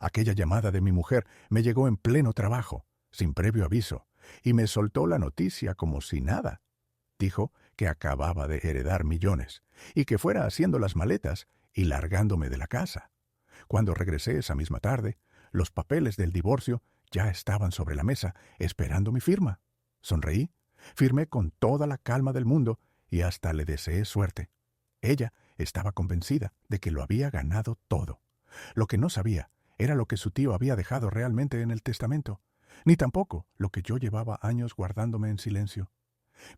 Aquella llamada de mi mujer me llegó en pleno trabajo, sin previo aviso, y me soltó la noticia como si nada. Dijo que acababa de heredar millones y que fuera haciendo las maletas y largándome de la casa. Cuando regresé esa misma tarde, los papeles del divorcio ya estaban sobre la mesa, esperando mi firma. Sonreí, firmé con toda la calma del mundo y hasta le deseé suerte. Ella estaba convencida de que lo había ganado todo. Lo que no sabía era lo que su tío había dejado realmente en el testamento, ni tampoco lo que yo llevaba años guardándome en silencio.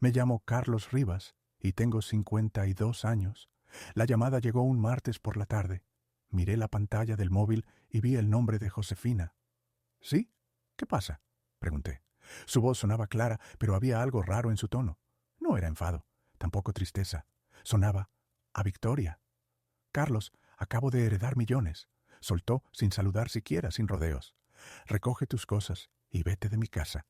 Me llamo Carlos Rivas y tengo 52 años. La llamada llegó un martes por la tarde. Miré la pantalla del móvil y vi el nombre de Josefina. ¿Sí? ¿Qué pasa?, pregunté. Su voz sonaba clara, pero había algo raro en su tono. No era enfado, tampoco tristeza. Sonaba a victoria. Carlos, acabo de heredar millones. Soltó sin saludar siquiera, sin rodeos. Recoge tus cosas y vete de mi casa.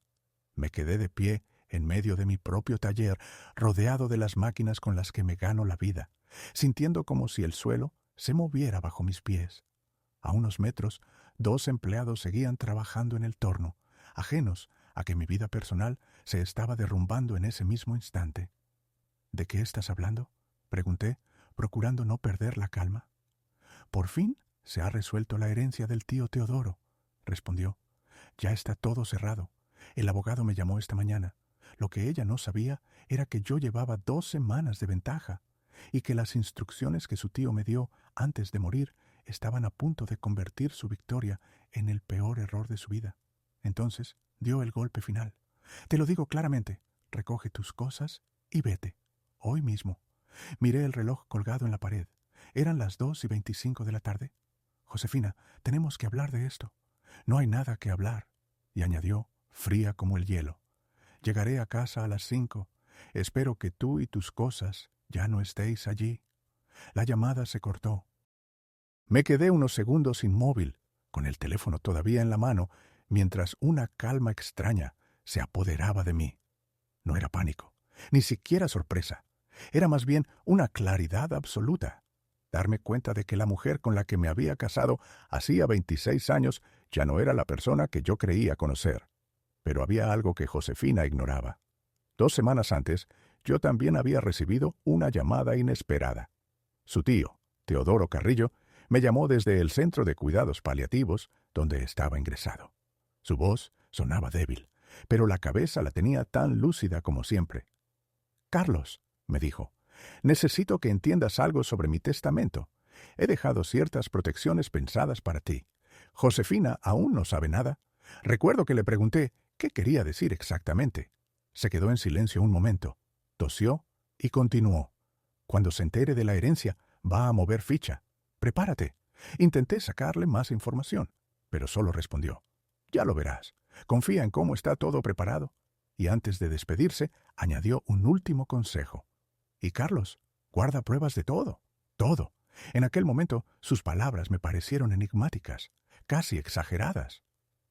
Me quedé de pie en medio de mi propio taller, rodeado de las máquinas con las que me gano la vida, sintiendo como si el suelo se moviera bajo mis pies. A unos metros, 2 empleados seguían trabajando en el torno, ajenos a que mi vida personal se estaba derrumbando en ese mismo instante. ¿De qué estás hablando?, pregunté, procurando no perder la calma. Por fin se ha resuelto la herencia del tío Teodoro, respondió. Ya está todo cerrado. El abogado me llamó esta mañana. Lo que ella no sabía era que yo llevaba 2 semanas de ventaja y que las instrucciones que su tío me dio antes de morir estaban a punto de convertir su victoria en el peor error de su vida. Entonces dio el golpe final. Te lo digo claramente, recoge tus cosas y vete, hoy mismo. Miré el reloj colgado en la pared. Eran las 2:25 de la tarde. Josefina, tenemos que hablar de esto. No hay nada que hablar. Y añadió, fría como el hielo. Llegaré a casa a las 5. Espero que tú y tus cosas ya no estéis allí. La llamada se cortó. Me quedé unos segundos inmóvil, con el teléfono todavía en la mano, mientras una calma extraña se apoderaba de mí. No era pánico, ni siquiera sorpresa. Era más bien una claridad absoluta. Darme cuenta de que la mujer con la que me había casado hacía 26 años ya no era la persona que yo creía conocer. Pero había algo que Josefina ignoraba. 2 semanas antes, yo también había recibido una llamada inesperada. Su tío, Teodoro Carrillo, me llamó desde el centro de cuidados paliativos donde estaba ingresado. Su voz sonaba débil, pero la cabeza la tenía tan lúcida como siempre. «Carlos», me dijo, «necesito que entiendas algo sobre mi testamento. He dejado ciertas protecciones pensadas para ti. Josefina aún no sabe nada. Recuerdo que le pregunté qué quería decir exactamente. Se quedó en silencio un momento, tosió y continuó. Cuando se entere de la herencia, va a mover ficha. Prepárate. Intenté sacarle más información, pero solo respondió. Ya lo verás. Confía en cómo está todo preparado. Y antes de despedirse, añadió un último consejo. Y Carlos, guarda pruebas de todo, todo. En aquel momento, sus palabras me parecieron enigmáticas, casi exageradas.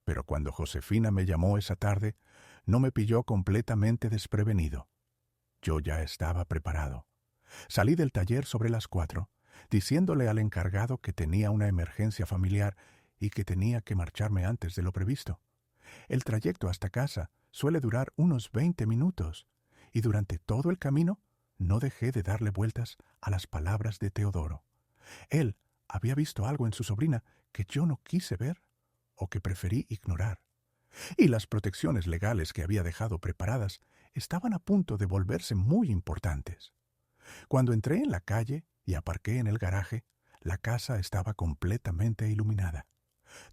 Pero cuando Josefina me llamó esa tarde, no me pilló completamente desprevenido. Yo ya estaba preparado. Salí del taller sobre las 4, diciéndole al encargado que tenía una emergencia familiar y que tenía que marcharme antes de lo previsto. El trayecto hasta casa suele durar unos 20 minutos, y durante todo el camino no dejé de darle vueltas a las palabras de Teodoro. Él había visto algo en su sobrina que yo no quise ver o que preferí ignorar. Y las protecciones legales que había dejado preparadas estaban a punto de volverse muy importantes. Cuando entré en la calle y aparqué en el garaje, la casa estaba completamente iluminada.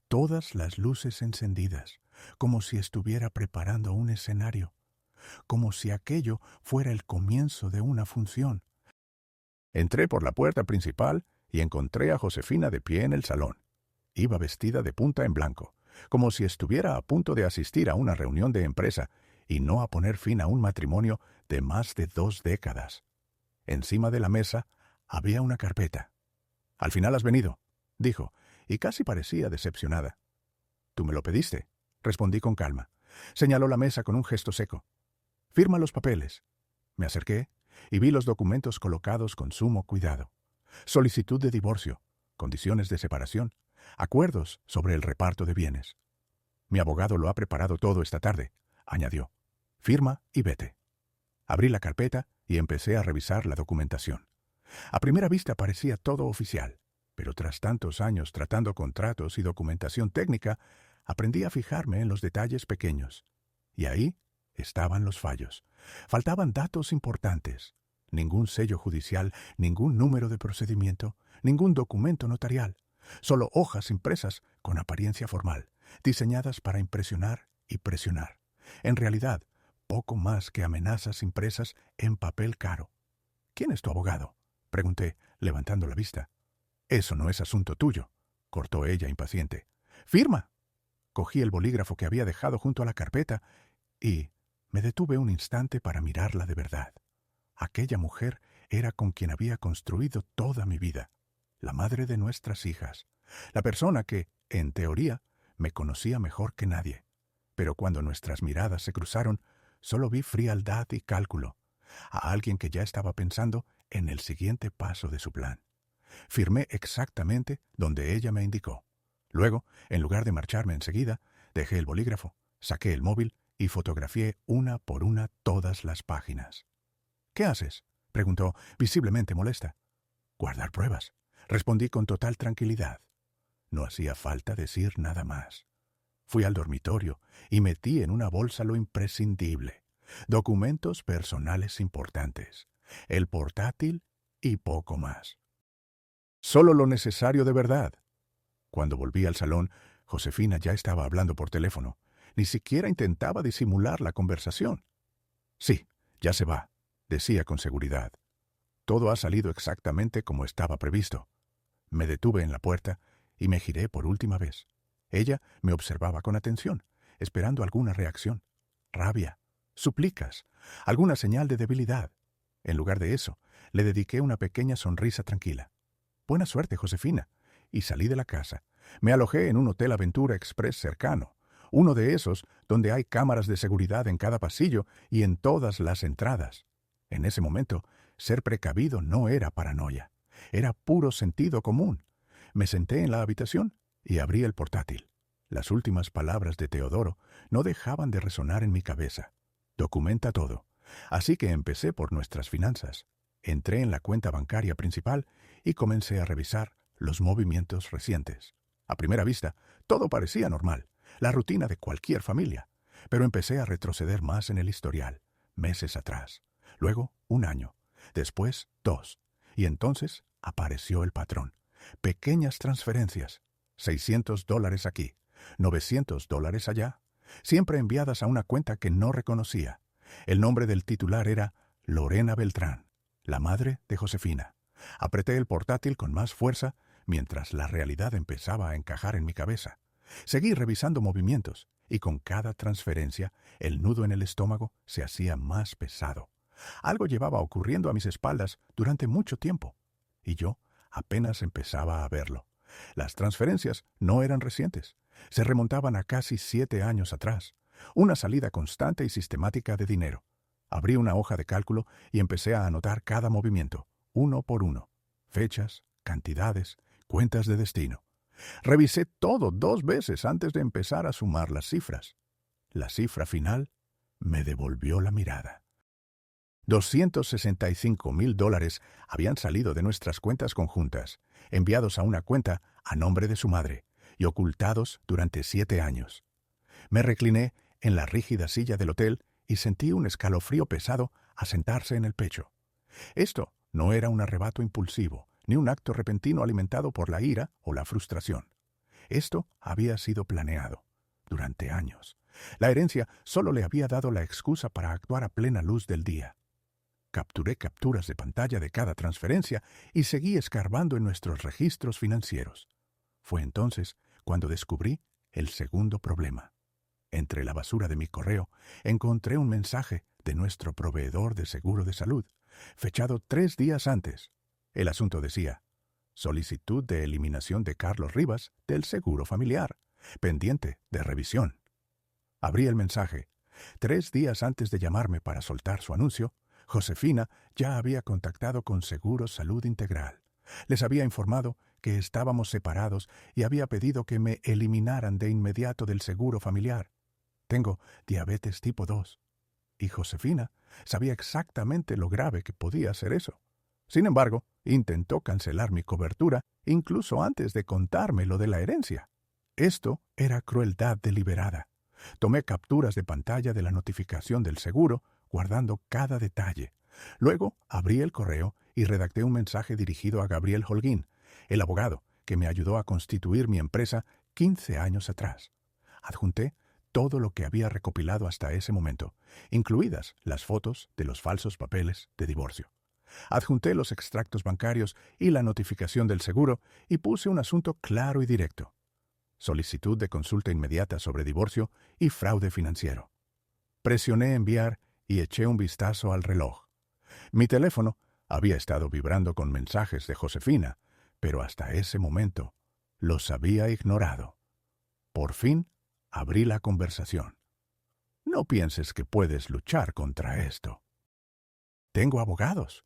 Todas las luces encendidas, como si estuviera preparando un escenario, como si aquello fuera el comienzo de una función. Entré por la puerta principal y encontré a Josefina de pie en el salón. Iba vestida de punta en blanco, como si estuviera a punto de asistir a una reunión de empresa y no a poner fin a un matrimonio de más de 2 décadas. Encima de la mesa había una carpeta. «Al final has venido», dijo, y casi parecía decepcionada. «Tú me lo pediste», respondí con calma. Señaló la mesa con un gesto seco. «Firma los papeles». Me acerqué y vi los documentos colocados con sumo cuidado. Solicitud de divorcio, condiciones de separación, acuerdos sobre el reparto de bienes. Mi abogado lo ha preparado todo esta tarde, añadió. Firma y vete. Abrí la carpeta y empecé a revisar la documentación. A primera vista parecía todo oficial, pero tras tantos años tratando contratos y documentación técnica, aprendí a fijarme en los detalles pequeños. Y ahí estaban los fallos. Faltaban datos importantes. Ningún sello judicial, ningún número de procedimiento, ningún documento notarial. Solo hojas impresas con apariencia formal, diseñadas para impresionar y presionar. En realidad, poco más que amenazas impresas en papel caro. ¿Quién es tu abogado?, pregunté, levantando la vista. Eso no es asunto tuyo, cortó ella impaciente. ¡Firma! Cogí el bolígrafo que había dejado junto a la carpeta y me detuve un instante para mirarla de verdad. Aquella mujer era con quien había construido toda mi vida, la madre de nuestras hijas, la persona que, en teoría, me conocía mejor que nadie. Pero cuando nuestras miradas se cruzaron, solo vi frialdad y cálculo, a alguien que ya estaba pensando en el siguiente paso de su plan. Firmé exactamente donde ella me indicó. Luego, en lugar de marcharme enseguida, dejé el bolígrafo, saqué el móvil y fotografié una por una todas las páginas. ¿Qué haces?, preguntó, visiblemente molesta. Guardar pruebas, respondí con total tranquilidad. No hacía falta decir nada más. Fui al dormitorio y metí en una bolsa lo imprescindible: documentos personales importantes, el portátil y poco más. Solo lo necesario de verdad. Cuando volví al salón, Josefina ya estaba hablando por teléfono. Ni siquiera intentaba disimular la conversación. Sí, ya se va, decía con seguridad. Todo ha salido exactamente como estaba previsto. Me detuve en la puerta y me giré por última vez. Ella me observaba con atención, esperando alguna reacción. Rabia, súplicas, alguna señal de debilidad. En lugar de eso, le dediqué una pequeña sonrisa tranquila. Buena suerte, Josefina. Y salí de la casa. Me alojé en un hotel Aventura Express cercano, uno de esos donde hay cámaras de seguridad en cada pasillo y en todas las entradas. En ese momento, ser precavido no era paranoia, era puro sentido común. Me senté en la habitación y abrí el portátil. Las últimas palabras de Teodoro no dejaban de resonar en mi cabeza. Documenta todo. Así que empecé por nuestras finanzas. Entré en la cuenta bancaria principal y comencé a revisar los movimientos recientes. A primera vista, todo parecía normal, la rutina de cualquier familia, pero empecé a retroceder más en el historial, meses atrás, luego 1 año, después 2, y entonces apareció el patrón. Pequeñas transferencias, $600 aquí, $900 allá, siempre enviadas a una cuenta que no reconocía. El nombre del titular era Lorena Beltrán, la madre de Josefina. Apreté el portátil con más fuerza mientras la realidad empezaba a encajar en mi cabeza. Seguí revisando movimientos y con cada transferencia el nudo en el estómago se hacía más pesado. Algo llevaba ocurriendo a mis espaldas durante mucho tiempo y yo apenas empezaba a verlo. Las transferencias no eran recientes, se remontaban a casi 7 años atrás. Una salida constante y sistemática de dinero. Abrí una hoja de cálculo y empecé a anotar cada movimiento, uno por uno. Fechas, cantidades, cuentas de destino. Revisé todo 2 veces antes de empezar a sumar las cifras. La cifra final me devolvió la mirada. $265,000 habían salido de nuestras cuentas conjuntas, enviados a una cuenta a nombre de su madre y ocultados durante 7 años. Me recliné en la rígida silla del hotel y sentí un escalofrío pesado asentarse en el pecho. Esto no era un arrebato impulsivo, ni un acto repentino alimentado por la ira o la frustración. Esto había sido planeado durante años. La herencia solo le había dado la excusa para actuar a plena luz del día. Capturé capturas de pantalla de cada transferencia y seguí escarbando en nuestros registros financieros. Fue entonces cuando descubrí el segundo problema. Entre la basura de mi correo encontré un mensaje de nuestro proveedor de seguro de salud, fechado 3 días antes. El asunto decía: solicitud de eliminación de Carlos Rivas del seguro familiar, pendiente de revisión. Abrí el mensaje. 3 días antes de llamarme para soltar su anuncio, Josefina ya había contactado con Seguros Salud Integral. Les había informado que estábamos separados y había pedido que me eliminaran de inmediato del seguro familiar. Tengo diabetes tipo 2. Y Josefina sabía exactamente lo grave que podía ser eso. Sin embargo, intentó cancelar mi cobertura incluso antes de contarme lo de la herencia. Esto era crueldad deliberada. Tomé capturas de pantalla de la notificación del seguro, guardando cada detalle. Luego abrí el correo y redacté un mensaje dirigido a Gabriel Holguín, el abogado que me ayudó a constituir mi empresa 15 años atrás. Adjunté todo lo que había recopilado hasta ese momento, incluidas las fotos de los falsos papeles de divorcio. Adjunté los extractos bancarios y la notificación del seguro y puse un asunto claro y directo: solicitud de consulta inmediata sobre divorcio y fraude financiero. Presioné enviar y eché un vistazo al reloj. Mi teléfono había estado vibrando con mensajes de Josefina, pero hasta ese momento los había ignorado. Por fin abrí la conversación. No pienses que puedes luchar contra esto. Tengo abogados.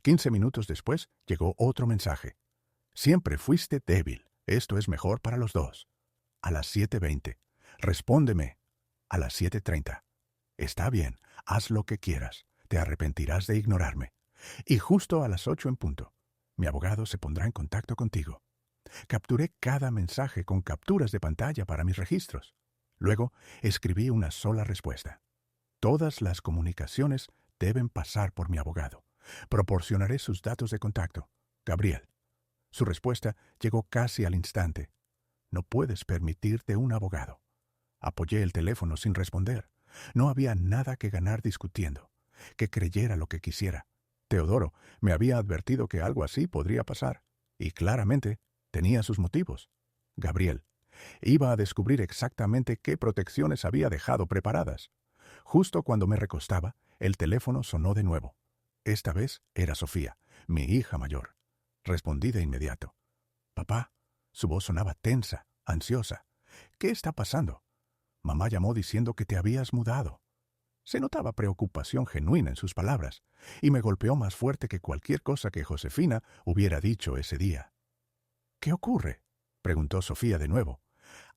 15 minutos después llegó otro mensaje. Siempre fuiste débil. Esto es mejor para los dos. A las 7:20. Respóndeme. A las 7:30. Está bien, haz lo que quieras. Te arrepentirás de ignorarme. Y justo a las 8 en punto, mi abogado se pondrá en contacto contigo. Capturé cada mensaje con capturas de pantalla para mis registros. Luego escribí una sola respuesta. Todas las comunicaciones deben pasar por mi abogado. Proporcionaré sus datos de contacto. Gabriel. Su respuesta llegó casi al instante. No puedes permitirte un abogado. Apoyé el teléfono sin responder. No había nada que ganar discutiendo. Que creyera lo que quisiera. Teodoro me había advertido que algo así podría pasar. Y claramente tenía sus motivos. Gabriel. Iba a descubrir exactamente qué protecciones había dejado preparadas. Justo cuando me recostaba, el teléfono sonó de nuevo. Esta vez era Sofía, mi hija mayor. Respondí de inmediato. Papá. Su voz sonaba tensa, ansiosa. ¿Qué está pasando? Mamá llamó diciendo que te habías mudado. Se notaba preocupación genuina en sus palabras, y me golpeó más fuerte que cualquier cosa que Josefina hubiera dicho ese día. ¿Qué ocurre?, preguntó Sofía de nuevo.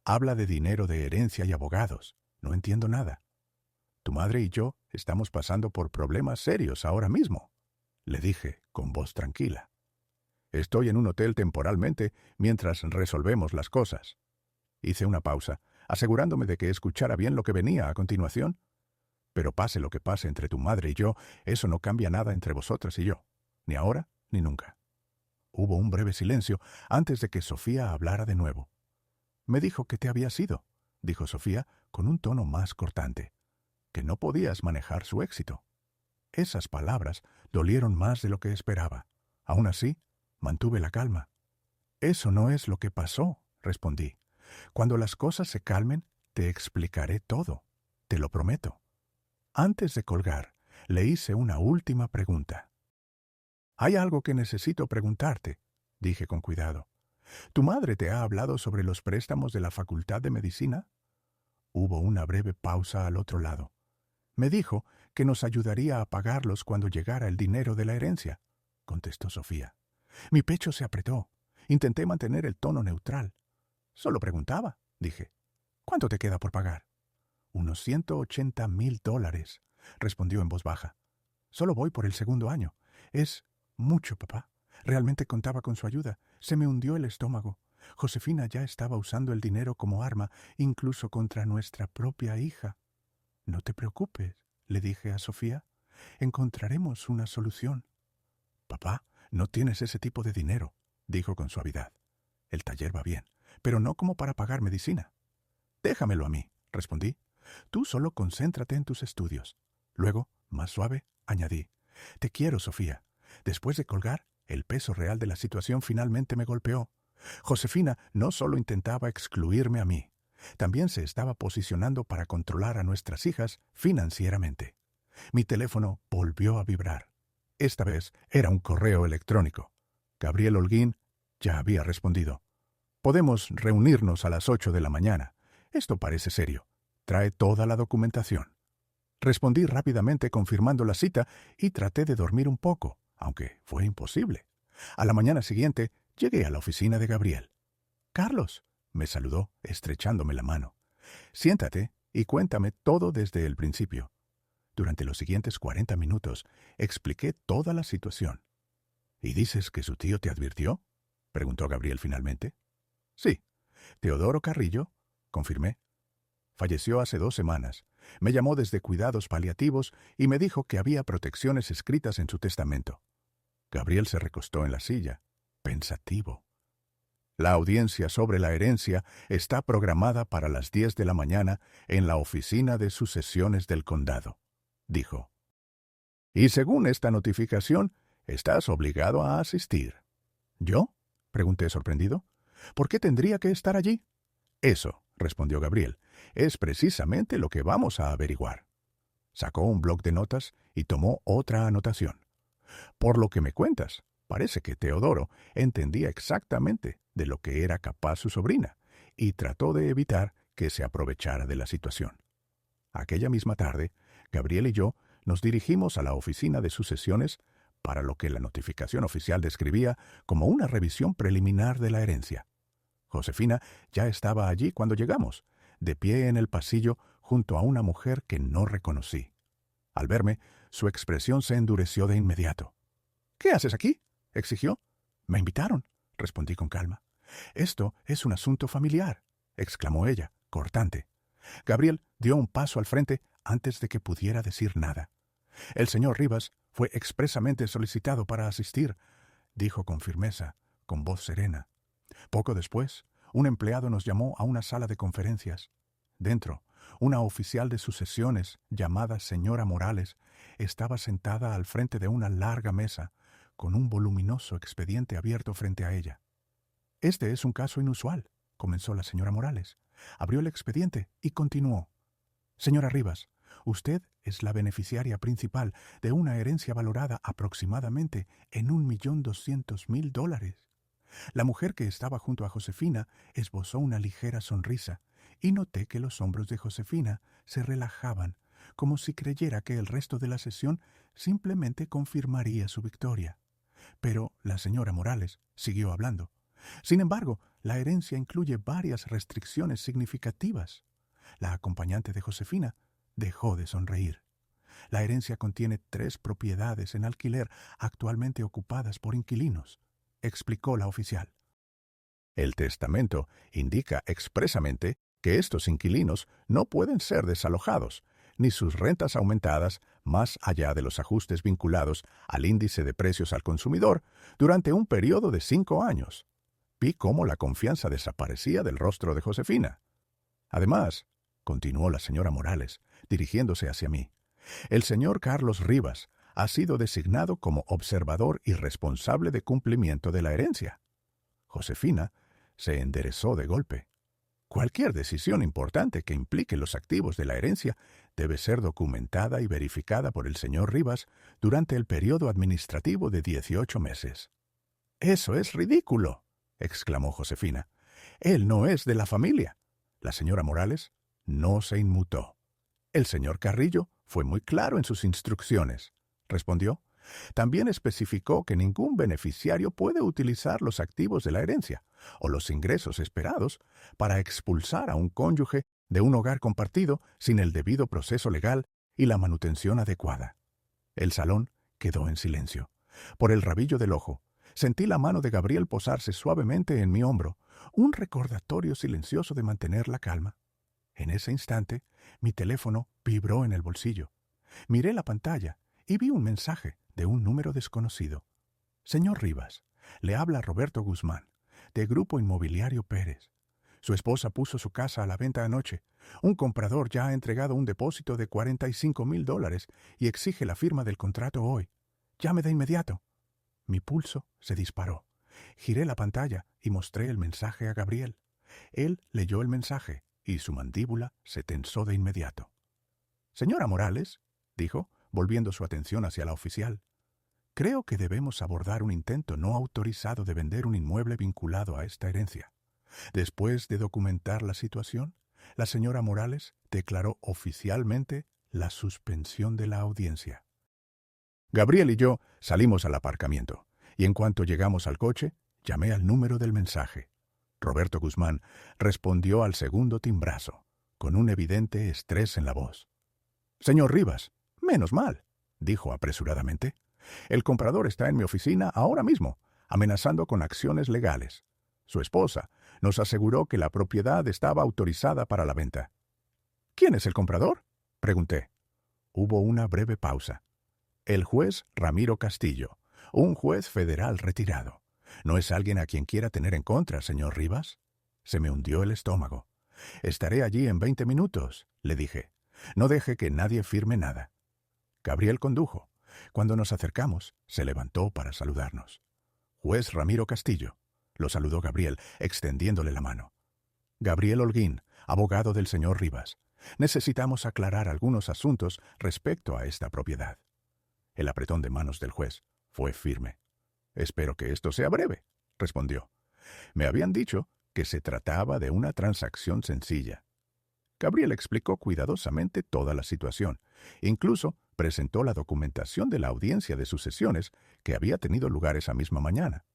Habla de dinero de herencia y abogados. No entiendo nada. Tu madre y yo estamos pasando por problemas serios ahora mismo, le dije con voz tranquila. Estoy en un hotel temporalmente mientras resolvemos las cosas. Hice una pausa, asegurándome de que escuchara bien lo que venía a continuación. Pero pase lo que pase entre tu madre y yo, eso no cambia nada entre vosotras y yo, ni ahora ni nunca. Hubo un breve silencio antes de que Sofía hablara de nuevo. Me dijo que te habías ido, dijo Sofía con un tono más cortante, que no podías manejar su éxito. Esas palabras dolieron más de lo que esperaba. Aún así, mantuve la calma. Eso no es lo que pasó, respondí. Cuando las cosas se calmen, te explicaré todo. Te lo prometo. Antes de colgar, le hice una última pregunta. «Hay algo que necesito preguntarte», dije con cuidado. «¿Tu madre te ha hablado sobre los préstamos de la Facultad de Medicina?» Hubo una breve pausa al otro lado. «Me dijo que nos ayudaría a pagarlos cuando llegara el dinero de la herencia», contestó Sofía. Mi pecho se apretó. Intenté mantener el tono neutral. «Solo preguntaba», dije. «¿Cuánto te queda por pagar?» «Unos $180,000», respondió en voz baja. «Solo voy por el segundo año. Es mucho, papá. Realmente contaba con su ayuda. Se me hundió el estómago. Josefina ya estaba usando el dinero como arma, incluso contra nuestra propia hija». «No te preocupes», le dije a Sofía. «Encontraremos una solución». «Papá, no tienes ese tipo de dinero», dijo con suavidad. «El taller va bien, pero no como para pagar medicina». «Déjamelo a mí», respondí. «Tú solo concéntrate en tus estudios». Luego, más suave, añadí. «Te quiero, Sofía». Después de colgar, el peso real de la situación finalmente me golpeó. Josefina no solo intentaba excluirme a mí, también se estaba posicionando para controlar a nuestras hijas financieramente. Mi teléfono volvió a vibrar. Esta vez era un correo electrónico. Gabriel Holguín ya había respondido. «Podemos reunirnos a las 8 de la mañana. Esto parece serio. Trae toda la documentación». Respondí rápidamente confirmando la cita y traté de dormir un poco, aunque fue imposible. A la mañana siguiente Llegué a la oficina de Gabriel. «Carlos», me saludó, estrechándome la mano. «Siéntate y cuéntame todo desde el principio». Durante los siguientes 40 minutos expliqué toda la situación. «¿Y dices que su tío te advirtió?», preguntó Gabriel finalmente. «Sí, Teodoro Carrillo», confirmé. «Falleció hace 2 semanas. Me llamó desde Cuidados Paliativos y me dijo que había protecciones escritas en su testamento». Gabriel se recostó en la silla, pensativo. «La audiencia sobre la herencia está programada para las 10 de la mañana en la oficina de sucesiones del condado», dijo. «Y según esta notificación, estás obligado a asistir». «¿Yo?», pregunté sorprendido. «¿Por qué tendría que estar allí?». «Eso», respondió Gabriel, «es precisamente lo que vamos a averiguar». Sacó un bloc de notas y tomó otra anotación. «Por lo que me cuentas, parece que Teodoro entendía exactamente de lo que era capaz su sobrina y trató de evitar que se aprovechara de la situación». Aquella misma tarde, Gabriel y yo nos dirigimos a la oficina de sucesiones para lo que la notificación oficial describía como una revisión preliminar de la herencia. Josefina ya estaba allí cuando llegamos, de pie en el pasillo junto a una mujer que no reconocí. Al verme, su expresión se endureció de inmediato. «¿Qué haces aquí?», exigió. «Me invitaron», respondí con calma. «Esto es un asunto familiar», exclamó ella, cortante. Gabriel dio un paso al frente antes de que pudiera decir nada. «El señor Rivas fue expresamente solicitado para asistir», dijo con firmeza, con voz serena. Poco después, un empleado nos llamó a una sala de conferencias. Dentro, una oficial de sucesiones, llamada señora Morales, estaba sentada al frente de una larga mesa, con un voluminoso expediente abierto frente a ella. «Este es un caso inusual», comenzó la señora Morales. Abrió el expediente y continuó. «Señora Rivas, usted es la beneficiaria principal de una herencia valorada aproximadamente en $1.200.000. La mujer que estaba junto a Josefina esbozó una ligera sonrisa, y noté que los hombros de Josefina se relajaban, como si creyera que el resto de la sesión simplemente confirmaría su victoria. Pero la señora Morales siguió hablando. «Sin embargo, la herencia incluye varias restricciones significativas». La acompañante de Josefina dejó de sonreír. «La herencia contiene 3 propiedades en alquiler actualmente ocupadas por inquilinos», explicó la oficial. «El testamento indica expresamente que estos inquilinos no pueden ser desalojados, ni sus rentas aumentadas más allá de los ajustes vinculados al índice de precios al consumidor durante un periodo de 5 años. Vi cómo la confianza desaparecía del rostro de Josefina. «Además», continuó la señora Morales, dirigiéndose hacia mí, «el señor Carlos Rivas ha sido designado como observador y responsable de cumplimiento de la herencia». Josefina se enderezó de golpe. «Cualquier decisión importante que implique los activos de la herencia debe ser documentada y verificada por el señor Rivas durante el periodo administrativo de 18 meses». «¡Eso es ridículo!», exclamó Josefina. «Él no es de la familia». La señora Morales no se inmutó. «El señor Carrillo fue muy claro en sus instrucciones», respondió. «También especificó que ningún beneficiario puede utilizar los activos de la herencia o los ingresos esperados para expulsar a un cónyuge de un hogar compartido sin el debido proceso legal y la manutención adecuada». El salón quedó en silencio. Por el rabillo del ojo, sentí la mano de Gabriel posarse suavemente en mi hombro, un recordatorio silencioso de mantener la calma. En ese instante, mi teléfono vibró en el bolsillo. Miré la pantalla y vi un mensaje de un número desconocido. «Señor Rivas, le habla Roberto Guzmán, de Grupo Inmobiliario Pérez. Su esposa puso su casa a la venta anoche. Un comprador ya ha entregado un depósito de $45.000 y exige la firma del contrato hoy. Llame de inmediato». Mi pulso se disparó. Giré la pantalla y mostré el mensaje a Gabriel. Él leyó el mensaje y su mandíbula se tensó de inmediato. «Señora Morales», dijo, volviendo su atención hacia la oficial, «creo que debemos abordar un intento no autorizado de vender un inmueble vinculado a esta herencia». Después de documentar la situación, la señora Morales declaró oficialmente la suspensión de la audiencia. Gabriel y yo salimos al aparcamiento, y en cuanto llegamos al coche, Llamé al número del mensaje. Roberto Guzmán respondió al segundo timbrazo, con un evidente estrés en la voz. «Señor Rivas, menos mal», dijo apresuradamente. «El comprador está en mi oficina ahora mismo, amenazando con acciones legales. Su esposa nos aseguró que la propiedad estaba autorizada para la venta». «¿Quién es el comprador?», pregunté. Hubo una breve pausa. «El juez Ramiro Castillo, un juez federal retirado. ¿No es alguien a quien quiera tener en contra, señor Rivas?». Se me hundió el estómago. «Estaré allí en 20 minutos», le dije. «No deje que nadie firme nada». Gabriel condujo. Cuando nos acercamos, se levantó para saludarnos. «Juez Ramiro Castillo», lo saludó Gabriel, extendiéndole la mano. «Gabriel Holguín, abogado del señor Rivas. Necesitamos aclarar algunos asuntos respecto a esta propiedad». El apretón de manos del juez fue firme. «Espero que esto sea breve», respondió. Me habían dicho que se trataba de una transacción sencilla. Gabriel explicó cuidadosamente toda la situación. Incluso presentó la documentación de la audiencia de sucesiones que había tenido lugar esa misma mañana.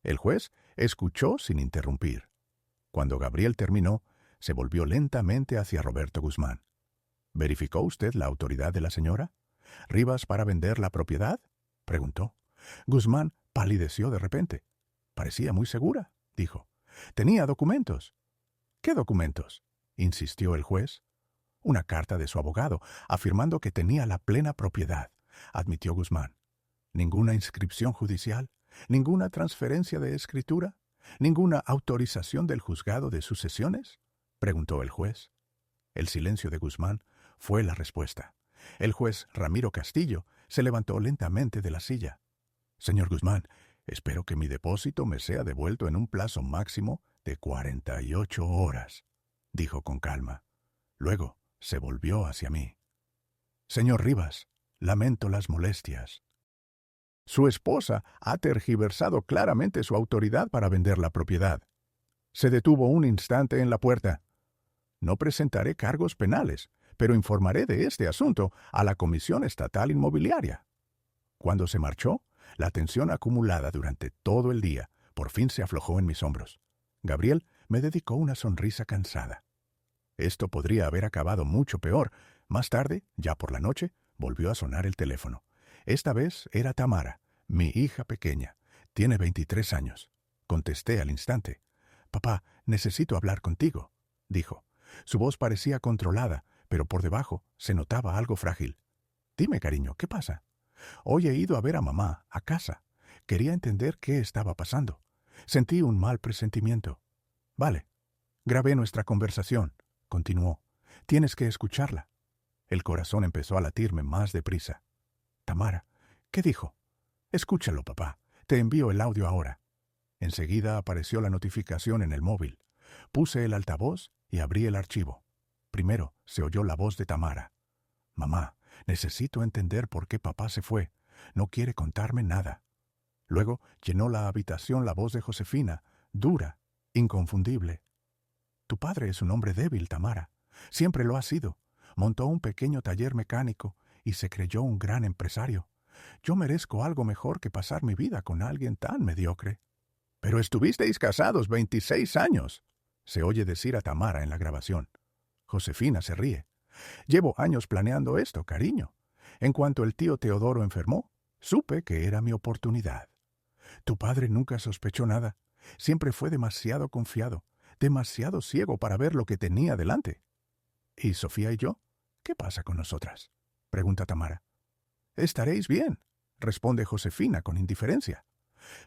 El juez escuchó sin interrumpir. Cuando Gabriel terminó, se volvió lentamente hacia Roberto Guzmán. «¿Verificó usted la autoridad de la señora Rivas para vender la propiedad?», preguntó. Guzmán palideció de repente. «Parecía muy segura», dijo. «Tenía documentos». «¿Qué documentos?», insistió el juez. «Una carta de su abogado, afirmando que tenía la plena propiedad», admitió Guzmán. «¿Ninguna inscripción judicial? ¿Ninguna transferencia de escritura? ¿Ninguna autorización del juzgado de sucesiones?», preguntó el juez. El silencio de Guzmán fue la respuesta. El juez Ramiro Castillo se levantó lentamente de la silla. «Señor Guzmán, espero que mi depósito me sea devuelto en un plazo máximo de 48 horas», dijo con calma. Luego se volvió hacia mí. «Señor Rivas, lamento las molestias. Su esposa ha tergiversado claramente su autoridad para vender la propiedad». Se detuvo un instante en la puerta. «No presentaré cargos penales, pero informaré de este asunto a la Comisión Estatal Inmobiliaria». Cuando se marchó, la tensión acumulada durante todo el día por fin se aflojó en mis hombros. Gabriel me dedicó una sonrisa cansada. Esto podría haber acabado mucho peor. Más tarde, ya por la noche, volvió a sonar el teléfono. Esta vez era Tamara, mi hija pequeña. Tiene 23 años. Contesté al instante. «Papá, necesito hablar contigo», dijo. Su voz parecía controlada, pero por debajo se notaba algo frágil. «Dime, cariño, ¿qué pasa?». «Hoy he ido a ver a mamá, a casa. Quería entender qué estaba pasando. Sentí un mal presentimiento». «Vale. Grabé nuestra conversación», continuó. «Tienes que escucharla». El corazón empezó a latirme más deprisa. «Tamara, ¿qué dijo?». «Escúchalo, papá. Te envío el audio ahora». Enseguida apareció la notificación en el móvil. Puse el altavoz y abrí el archivo. Primero se oyó la voz de Tamara. «Mamá, necesito entender por qué papá se fue. No quiere contarme nada». Luego llenó la habitación la voz de Josefina, dura, inconfundible. «Tu padre es un hombre débil, Tamara. Siempre lo ha sido. Montó un pequeño taller mecánico y se creyó un gran empresario. Yo merezco algo mejor que pasar mi vida con alguien tan mediocre». «Pero estuvisteis casados 26 años», se oye decir a Tamara en la grabación. Josefina se ríe. «Llevo años planeando esto, cariño. En cuanto el tío Teodoro enfermó, supe que era mi oportunidad. Tu padre nunca sospechó nada. Siempre fue demasiado confiado, demasiado ciego para ver lo que tenía delante». «¿Y Sofía y yo? ¿Qué pasa con nosotras?», pregunta Tamara. «Estaréis bien», responde Josefina con indiferencia.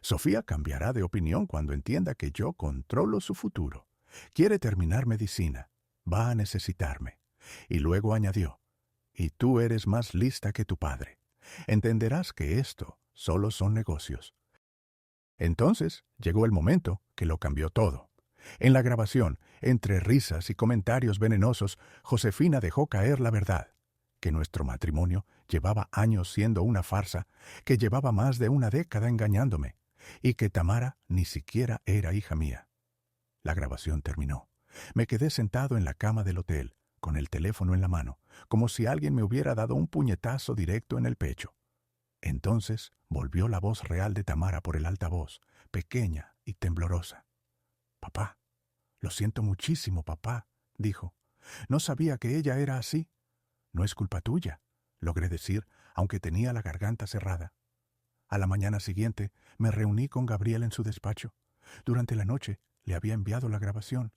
«Sofía cambiará de opinión cuando entienda que yo controlo su futuro. Quiere terminar medicina. Va a necesitarme». Y luego añadió: «Y tú eres más lista que tu padre. Entenderás que esto solo son negocios». Entonces llegó el momento que lo cambió todo. En la grabación, entre risas y comentarios venenosos, Josefina dejó caer la verdad: que nuestro matrimonio llevaba años siendo una farsa, que llevaba más de una década engañándome, y que Tamara ni siquiera era hija mía. La grabación terminó. Me quedé sentado en la cama del hotel, con el teléfono en la mano, como si alguien me hubiera dado un puñetazo directo en el pecho. Entonces volvió la voz real de Tamara por el altavoz, pequeña y temblorosa. «Papá, lo siento muchísimo, papá», dijo. «No sabía que ella era así». «No es culpa tuya», logré decir, aunque tenía la garganta cerrada. A la mañana siguiente me reuní con Gabriel en su despacho. Durante la noche le había enviado la grabación.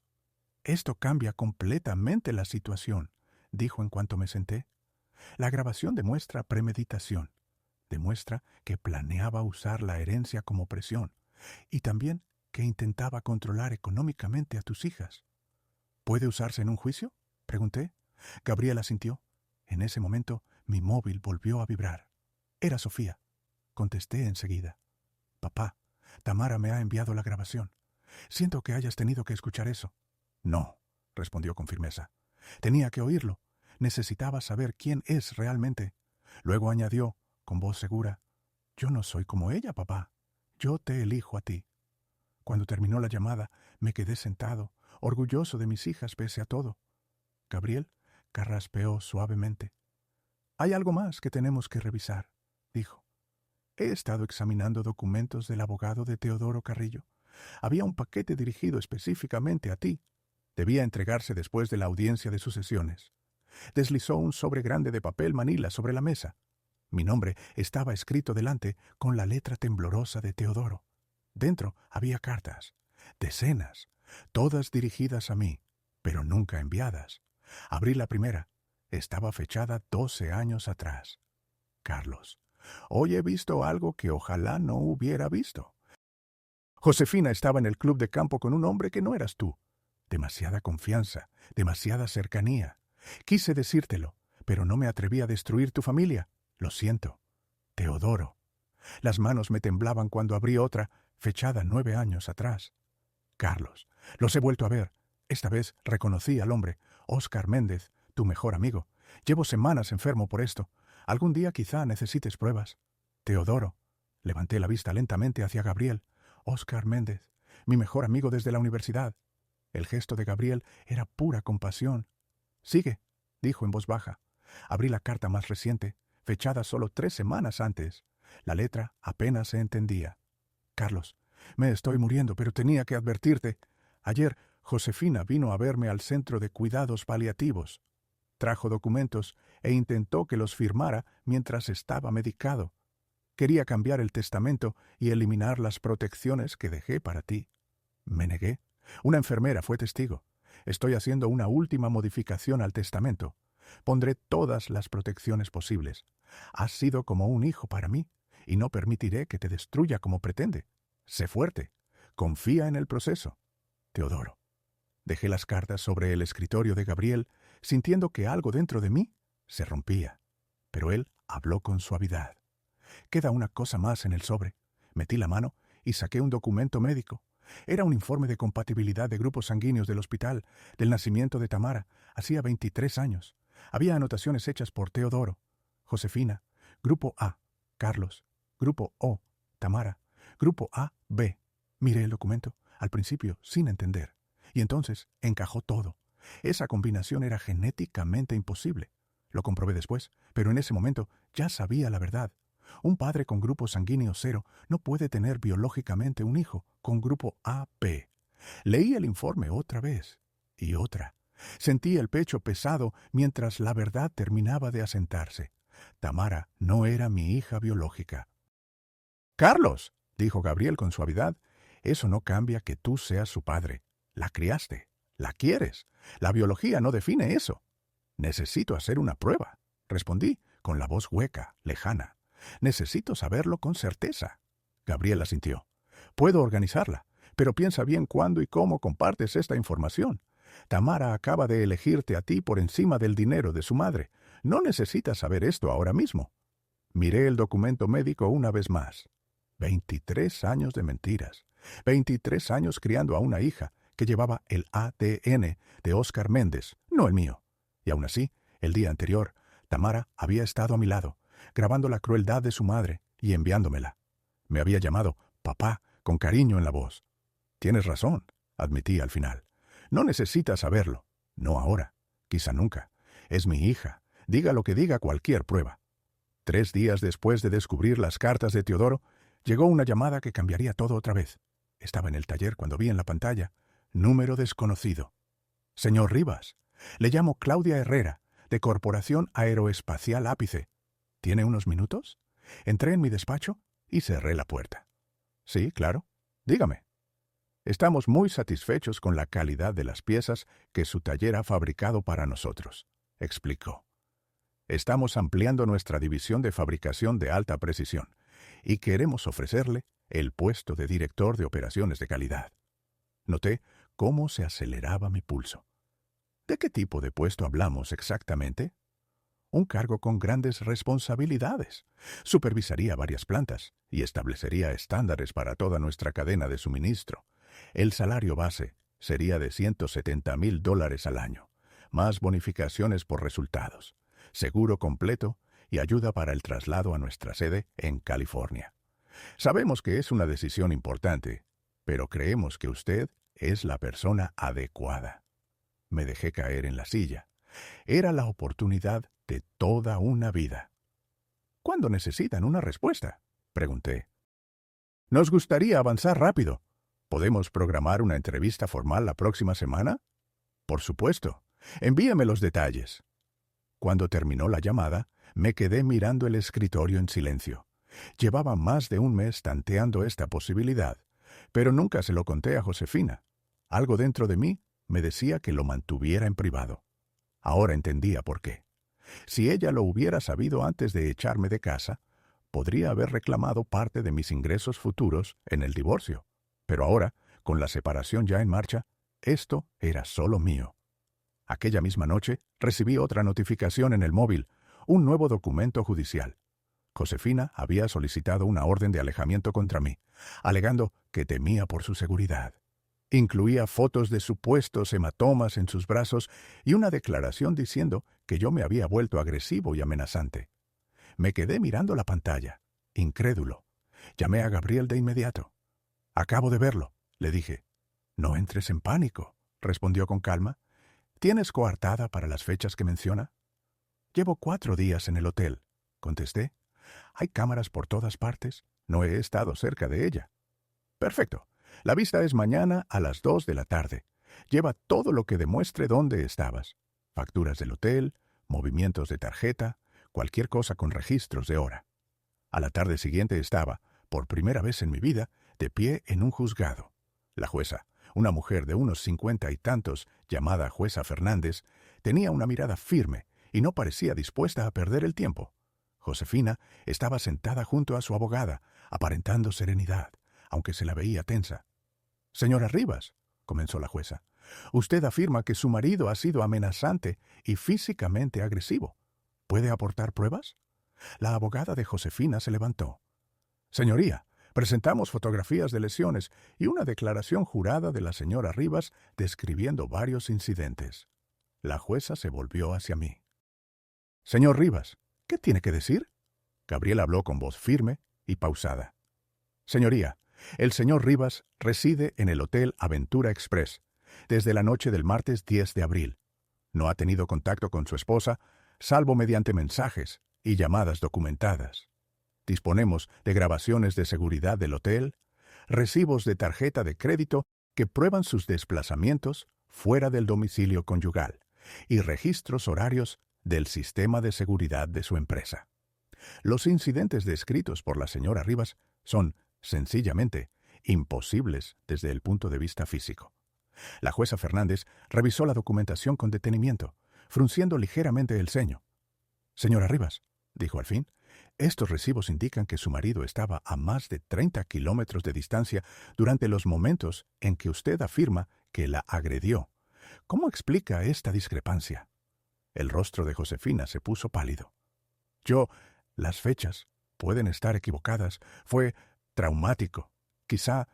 «Esto cambia completamente la situación», dijo en cuanto me senté. «La grabación demuestra premeditación. Demuestra que planeaba usar la herencia como presión y también que intentaba controlar económicamente a tus hijas». «¿Puede usarse en un juicio?», pregunté. Gabriel asintió. En ese momento mi móvil volvió a vibrar. Era Sofía. Contesté enseguida. «Papá, Tamara me ha enviado la grabación. Siento que hayas tenido que escuchar eso». «No», respondió con firmeza. «Tenía que oírlo. Necesitaba saber quién es realmente». Luego añadió, con voz segura, «Yo no soy como ella, papá. Yo te elijo a ti». Cuando terminó la llamada, me quedé sentado, orgulloso de mis hijas pese a todo. Gabriel carraspeó suavemente. «Hay algo más que tenemos que revisar», dijo. «He estado examinando documentos del abogado de Teodoro Carrillo. Había un paquete dirigido específicamente a ti. Debía entregarse después de la audiencia de sucesiones. Deslizó un sobre grande de papel manila sobre la mesa. Mi nombre estaba escrito delante con la letra temblorosa de Teodoro. Dentro había cartas, decenas, todas dirigidas a mí, pero nunca enviadas. Abrí la primera. Estaba fechada 12 años atrás. Carlos, hoy he visto algo que ojalá no hubiera visto. Josefina estaba en el club de campo con un hombre que no eras tú. Demasiada confianza, demasiada cercanía. Quise decírtelo, pero no me atreví a destruir tu familia. Lo siento. Teodoro». Las manos me temblaban cuando abrí otra, fechada 9 años atrás. «Carlos, los he vuelto a ver. Esta vez reconocí al hombre, Óscar Méndez, tu mejor amigo. Llevo semanas enfermo por esto. Algún día quizá necesites pruebas. Teodoro». Levanté la vista lentamente hacia Gabriel. «Óscar Méndez, mi mejor amigo desde la universidad». El gesto de Gabriel era pura compasión. «Sigue», dijo en voz baja. Abrí la carta más reciente, fechada solo 3 semanas antes. La letra apenas se entendía. «Carlos, me estoy muriendo, pero tenía que advertirte. Ayer Josefina vino a verme al centro de cuidados paliativos. Trajo documentos e intentó que los firmara mientras estaba medicado. Quería cambiar el testamento y eliminar las protecciones que dejé para ti. Me negué. Una enfermera fue testigo. Estoy haciendo una última modificación al testamento. Pondré todas las protecciones posibles. Has sido como un hijo para mí, y no permitiré que te destruya como pretende. Sé fuerte. Confía en el proceso. Teodoro». Dejé las cartas sobre el escritorio de Gabriel, sintiendo que algo dentro de mí se rompía. Pero él habló con suavidad. «Queda una cosa más en el sobre». Metí la mano y saqué un documento médico. Era un informe de compatibilidad de grupos sanguíneos del hospital, del nacimiento de Tamara, hacía 23 años. Había anotaciones hechas por Teodoro. Josefina, Grupo A, Carlos, Grupo O, Tamara, Grupo A, B. Miré el documento, al principio sin entender, y entonces encajó todo. Esa combinación era genéticamente imposible. Lo comprobé después, pero en ese momento ya sabía la verdad. Un padre con grupo sanguíneo 0 no puede tener biológicamente un hijo con grupo AB. Leí el informe otra vez y otra. Sentí el pecho pesado mientras la verdad terminaba de asentarse. Tamara no era mi hija biológica. «Carlos», dijo Gabriel con suavidad, «eso no cambia que tú seas su padre. La criaste, la quieres. La biología no define eso». «Necesito hacer una prueba», respondí con la voz hueca, lejana. «Necesito saberlo con certeza». Gabriel asintió. «Puedo organizarla, pero piensa bien cuándo y cómo compartes esta información. Tamara acaba de elegirte a ti por encima del dinero de su madre. No necesitas saber esto ahora mismo». Miré el documento médico una vez más. 23 años de mentiras. 23 años criando a una hija que llevaba el ADN de Óscar Méndez, no el mío. Y aún así, el día anterior, Tamara había estado a mi lado, grabando la crueldad de su madre y enviándomela. Me había llamado papá con cariño en la voz. «Tienes razón», admití al final. «No necesitas saberlo. No ahora. Quizá nunca. Es mi hija. Diga lo que diga cualquier prueba». 3 días después de descubrir las cartas de Teodoro, llegó una llamada que cambiaría todo otra vez. Estaba en el taller cuando vi en la pantalla: número desconocido. Señor Rivas, le llamo Claudia Herrera, de Corporación Aeroespacial Ápice. ¿Tiene unos minutos? Entré en mi despacho y cerré la puerta. Sí, claro. Dígame. Estamos muy satisfechos con la calidad de las piezas que su taller ha fabricado para nosotros, explicó. Estamos ampliando nuestra división de fabricación de alta precisión y queremos ofrecerle el puesto de director de operaciones de calidad. Noté cómo se aceleraba mi pulso. ¿De qué tipo de puesto hablamos exactamente? Un cargo con grandes responsabilidades. Supervisaría varias plantas y establecería estándares para toda nuestra cadena de suministro. El salario base sería de $170,000 al año, más bonificaciones por resultados, seguro completo y ayuda para el traslado a nuestra sede en California. Sabemos que es una decisión importante, pero creemos que usted es la persona adecuada. Me dejé caer en la silla. Era la oportunidad de toda una vida. ¿Cuándo necesitan una respuesta?, pregunté. Nos gustaría avanzar rápido. ¿Podemos programar una entrevista formal la próxima semana? Por supuesto. Envíeme los detalles. Cuando terminó la llamada, me quedé mirando el escritorio en silencio. Llevaba más de un mes tanteando esta posibilidad, pero nunca se lo conté a Josefina. Algo dentro de mí me decía que lo mantuviera en privado. Ahora entendía por qué. Si ella lo hubiera sabido antes de echarme de casa, podría haber reclamado parte de mis ingresos futuros en el divorcio. Pero ahora, con la separación ya en marcha, esto era solo mío. Aquella misma noche recibí otra notificación en el móvil, un nuevo documento judicial. Josefina había solicitado una orden de alejamiento contra mí, alegando que temía por su seguridad. Incluía fotos de supuestos hematomas en sus brazos y una declaración diciendo que yo me había vuelto agresivo y amenazante. Me quedé mirando la pantalla, incrédulo. Llamé a Gabriel de inmediato. «Acabo de verlo», le dije. «No entres en pánico», respondió con calma. «¿Tienes coartada para las fechas que menciona?» «Llevo 4 días en el hotel», contesté. «Hay cámaras por todas partes. No he estado cerca de ella». «Perfecto. La vista es mañana a las 2 de la tarde. Lleva todo lo que demuestre dónde estabas. Facturas del hotel, movimientos de tarjeta, cualquier cosa con registros de hora». A la tarde siguiente estaba, por primera vez en mi vida, de pie en un juzgado. La jueza, una mujer de unos 50 y tantos, llamada jueza Fernández, tenía una mirada firme y no parecía dispuesta a perder el tiempo. Josefina estaba sentada junto a su abogada, aparentando serenidad, aunque se la veía tensa. «Señora Rivas», comenzó la jueza, «usted afirma que su marido ha sido amenazante y físicamente agresivo. ¿Puede aportar pruebas?» La abogada de Josefina se levantó. «Señoría, presentamos fotografías de lesiones y una declaración jurada de la señora Rivas describiendo varios incidentes». La jueza se volvió hacia mí. «Señor Rivas, ¿qué tiene que decir?». Gabriel habló con voz firme y pausada. «Señoría, el señor Rivas reside en el Hotel Aventura Express desde la noche del martes 10 de abril. No ha tenido contacto con su esposa, salvo mediante mensajes y llamadas documentadas. Disponemos de grabaciones de seguridad del hotel, recibos de tarjeta de crédito que prueban sus desplazamientos fuera del domicilio conyugal y registros horarios del sistema de seguridad de su empresa. Los incidentes descritos por la señora Rivas son, sencillamente, imposibles desde el punto de vista físico». La jueza Fernández revisó la documentación con detenimiento, frunciendo ligeramente el ceño. «Señora Rivas», dijo al fin, «estos recibos indican que su marido estaba a más de 30 kilómetros de distancia durante los momentos en que usted afirma que la agredió. ¿Cómo explica esta discrepancia?». El rostro de Josefina se puso pálido. «Las fechas pueden estar equivocadas. Fue traumático. Quizá».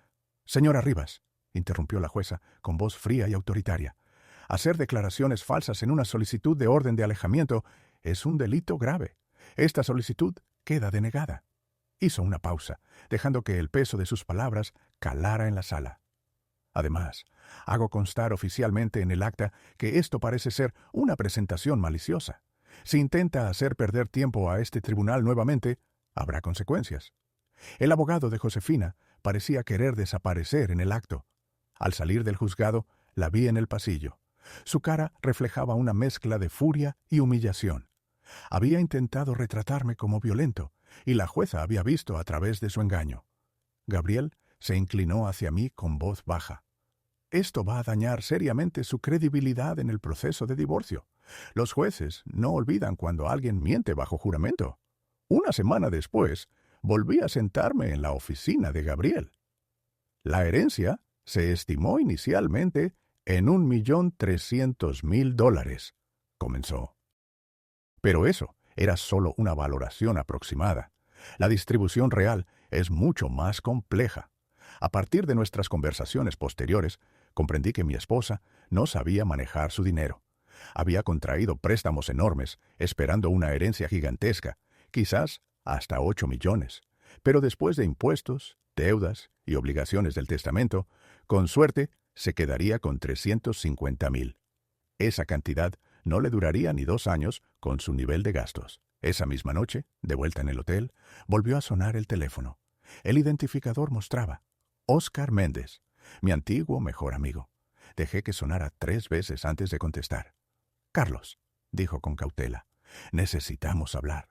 «Señora Rivas», interrumpió la jueza con voz fría y autoritaria, «hacer declaraciones falsas en una solicitud de orden de alejamiento es un delito grave. Esta solicitud queda denegada». Hizo una pausa, dejando que el peso de sus palabras calara en la sala. «Además, hago constar oficialmente en el acta que esto parece ser una presentación maliciosa. Si intenta hacer perder tiempo a este tribunal nuevamente, habrá consecuencias». El abogado de Josefina Parecía querer desaparecer en el acto. Al salir del juzgado, la vi en el pasillo. Su cara reflejaba una mezcla de furia y humillación. Había intentado retratarme como violento, y la jueza había visto a través de su engaño. Gabriel se inclinó hacia mí con voz baja. Esto va a dañar seriamente su credibilidad en el proceso de divorcio. Los jueces no olvidan cuando alguien miente bajo juramento. Una semana después, volví a sentarme en la oficina de Gabriel. La herencia se estimó inicialmente en $1.300.000, comenzó. Pero eso era solo una valoración aproximada. La distribución real es mucho más compleja. A partir de nuestras conversaciones posteriores, comprendí que mi esposa no sabía manejar su dinero. Había contraído préstamos enormes, esperando una herencia gigantesca, quizás hasta 8 millones. Pero después de impuestos, deudas y obligaciones del testamento, con suerte se quedaría con 350,000. Esa cantidad no le duraría ni 2 años con su nivel de gastos. Esa misma noche, de vuelta en el hotel, volvió a sonar el teléfono. El identificador mostraba Óscar Méndez, mi antiguo mejor amigo. Dejé que sonara 3 veces antes de contestar. «Carlos», dijo con cautela, «necesitamos hablar».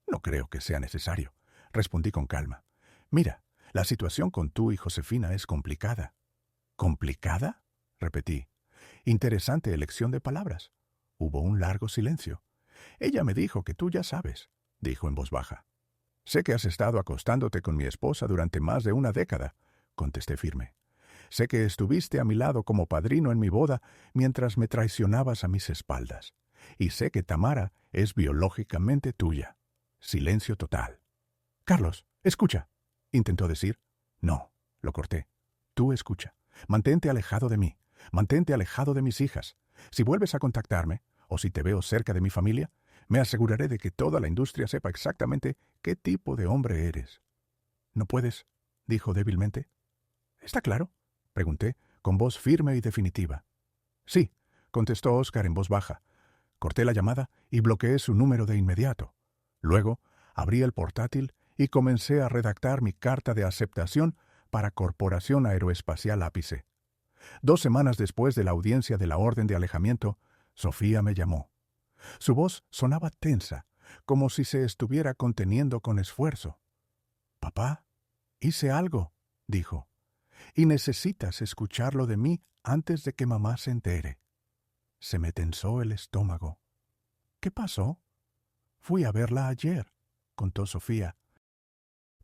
«No creo que sea necesario», respondí con calma. «Mira, la situación con tú y Josefina es complicada». «¿Complicada?», repetí. Interesante elección de palabras. Hubo un largo silencio. «Ella me dijo que tú ya sabes», dijo en voz baja. «Sé que has estado acostándote con mi esposa durante más de una década», contesté firme. «Sé que estuviste a mi lado como padrino en mi boda mientras me traicionabas a mis espaldas. Y sé que Tamara es biológicamente tuya». Silencio total. «Carlos, escucha», intentó decir. «No», lo corté. «Tú escucha. Mantente alejado de mí. Mantente alejado de mis hijas. Si vuelves a contactarme, o si te veo cerca de mi familia, me aseguraré de que toda la industria sepa exactamente qué tipo de hombre eres». «¿No puedes?», dijo débilmente. «¿Está claro?», pregunté, con voz firme y definitiva. «Sí», contestó Óscar en voz baja. Corté la llamada y bloqueé su número de inmediato. Luego, abrí el portátil y comencé a redactar mi carta de aceptación para Corporación Aeroespacial Ápice. 2 semanas después de la audiencia de la orden de alejamiento, Sofía me llamó. Su voz sonaba tensa, como si se estuviera conteniendo con esfuerzo. «Papá, hice algo», dijo, «y necesitas escucharlo de mí antes de que mamá se entere». Se me tensó el estómago. «¿Qué pasó?». «Fui a verla ayer», contó Sofía.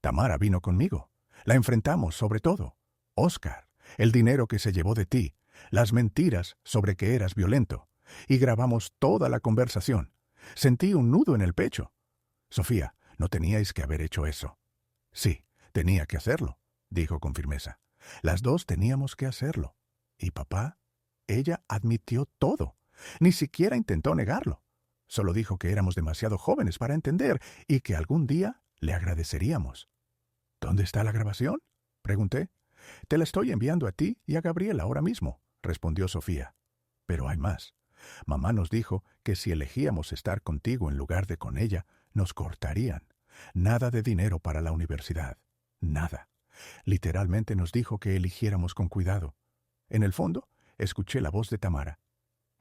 «Tamara vino conmigo. La enfrentamos sobre todo. Óscar, el dinero que se llevó de ti, las mentiras sobre que eras violento. Y grabamos toda la conversación. Sentí un nudo en el pecho. Sofía, no teníais que haber hecho eso». «Sí, tenía que hacerlo», dijo con firmeza. «Las dos teníamos que hacerlo. ¿Y papá?». Ella admitió todo. Ni siquiera intentó negarlo. Solo dijo que éramos demasiado jóvenes para entender y que algún día le agradeceríamos. «¿Dónde está la grabación?», pregunté. «Te la estoy enviando a ti y a Gabriel ahora mismo», respondió Sofía. «Pero hay más. Mamá nos dijo que si elegíamos estar contigo en lugar de con ella, nos cortarían. Nada de dinero para la universidad. Nada. Literalmente nos dijo que eligiéramos con cuidado». En el fondo, escuché la voz de Tamara.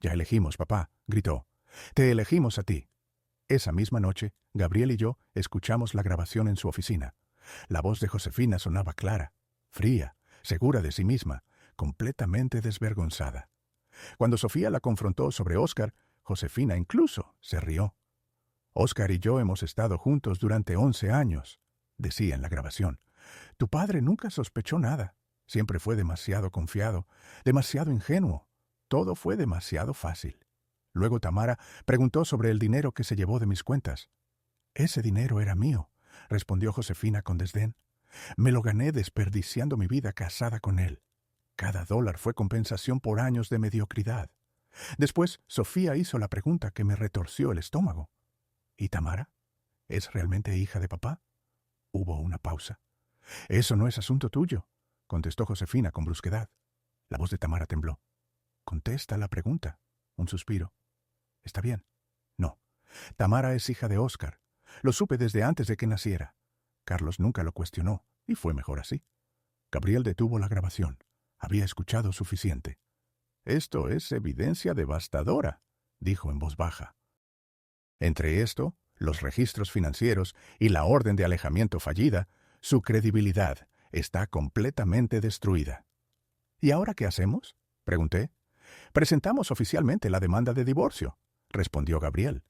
«Ya elegimos, papá», gritó. «Te elegimos a ti». Esa misma noche, Gabriel y yo escuchamos la grabación en su oficina. La voz de Josefina sonaba clara, fría, segura de sí misma, completamente desvergonzada. Cuando Sofía la confrontó sobre Óscar, Josefina incluso se rió. «Óscar y yo hemos estado juntos durante 11 años», decía en la grabación. «Tu padre nunca sospechó nada. Siempre fue demasiado confiado, demasiado ingenuo. Todo fue demasiado fácil». Luego Tamara preguntó sobre el dinero que se llevó de mis cuentas. «Ese dinero era mío», respondió Josefina con desdén. «Me lo gané desperdiciando mi vida casada con él. Cada dólar fue compensación por años de mediocridad». Después, Sofía hizo la pregunta que me retorció el estómago. «¿Y Tamara? ¿Es realmente hija de papá?». Hubo una pausa. «Eso no es asunto tuyo», contestó Josefina con brusquedad. La voz de Tamara tembló. «Contesta la pregunta». Un suspiro. «Está bien». «No. Tamara es hija de Óscar. Lo supe desde antes de que naciera. Carlos nunca lo cuestionó, y fue mejor así». Gabriel detuvo la grabación. Había escuchado suficiente. «Esto es evidencia devastadora», dijo en voz baja. «Entre esto, los registros financieros y la orden de alejamiento fallida, su credibilidad está completamente destruida». «¿Y ahora qué hacemos?», pregunté. «Presentamos oficialmente la demanda de divorcio», respondió Gabriel.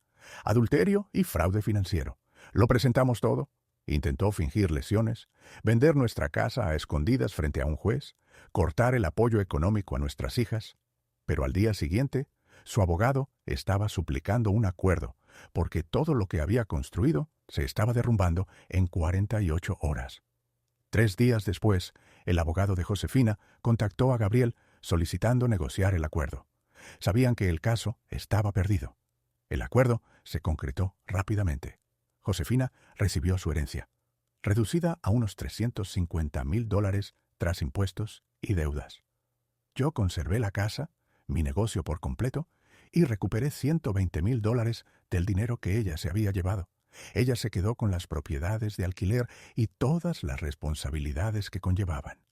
«Adulterio y fraude financiero. Lo presentamos todo». Intentó fingir lesiones, vender nuestra casa a escondidas frente a un juez, cortar el apoyo económico a nuestras hijas. Pero al día siguiente, su abogado estaba suplicando un acuerdo, porque todo lo que había construido se estaba derrumbando en 48 horas. 3 días después, el abogado de Josefina contactó a Gabriel solicitando negociar el acuerdo. Sabían que el caso estaba perdido. El acuerdo se concretó rápidamente. Josefina recibió su herencia, reducida a unos $350,000 tras impuestos y deudas. Yo conservé la casa, mi negocio por completo, y recuperé $120,000 del dinero que ella se había llevado. Ella se quedó con las propiedades de alquiler y todas las responsabilidades que conllevaban.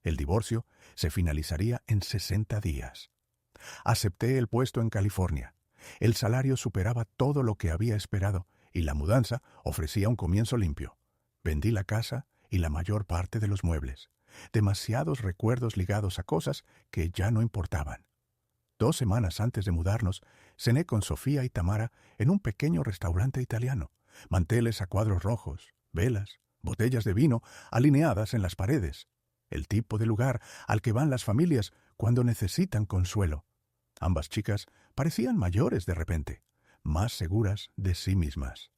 El divorcio se finalizaría en 60 días. Acepté el puesto en California. El salario superaba todo lo que había esperado y la mudanza ofrecía un comienzo limpio. Vendí la casa y la mayor parte de los muebles. Demasiados recuerdos ligados a cosas que ya no importaban. 2 semanas antes de mudarnos, cené con Sofía y Tamara en un pequeño restaurante italiano. Manteles a cuadros rojos, velas, botellas de vino alineadas en las paredes. El tipo de lugar al que van las familias cuando necesitan consuelo. Ambas chicas parecían mayores de repente, más seguras de sí mismas.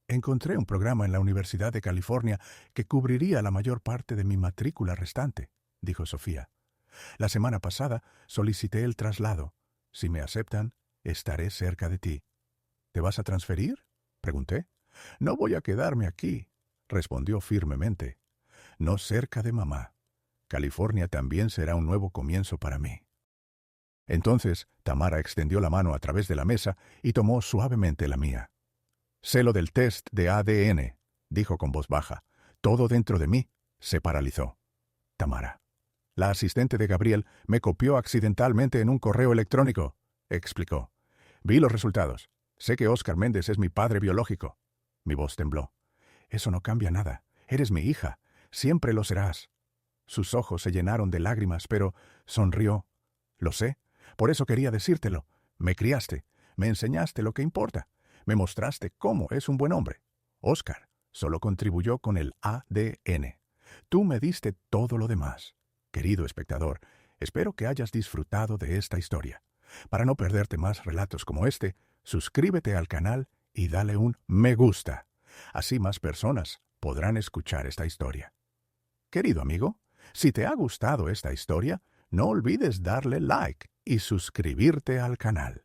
Encontré un programa en la Universidad de California que cubriría la mayor parte de mi matrícula restante, dijo Sofía. La semana pasada solicité el traslado. Si me aceptan, estaré cerca de ti. ¿Te vas a transferir?, pregunté. No voy a quedarme aquí, respondió firmemente. No cerca de mamá. California también será un nuevo comienzo para mí. Entonces Tamara extendió la mano a través de la mesa y tomó suavemente la mía. «Sé lo del test de ADN», dijo con voz baja. Todo dentro de mí se paralizó. Tamara. «La asistente de Gabriel me copió accidentalmente en un correo electrónico», explicó. «Vi los resultados. Sé que Óscar Méndez es mi padre biológico». Mi voz tembló. «Eso no cambia nada. Eres mi hija. Siempre lo serás». Sus ojos se llenaron de lágrimas, pero sonrió. «Lo sé. Por eso quería decírtelo. Me criaste. Me enseñaste lo que importa. Me mostraste cómo es un buen hombre. Óscar solo contribuyó con el ADN. Tú me diste todo lo demás». Querido espectador, espero que hayas disfrutado de esta historia. Para no perderte más relatos como este, suscríbete al canal y dale un me gusta. Así más personas podrán escuchar esta historia. Querido amigo, si te ha gustado esta historia, no olvides darle like y suscribirte al canal.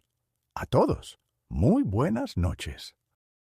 A todos, muy buenas noches.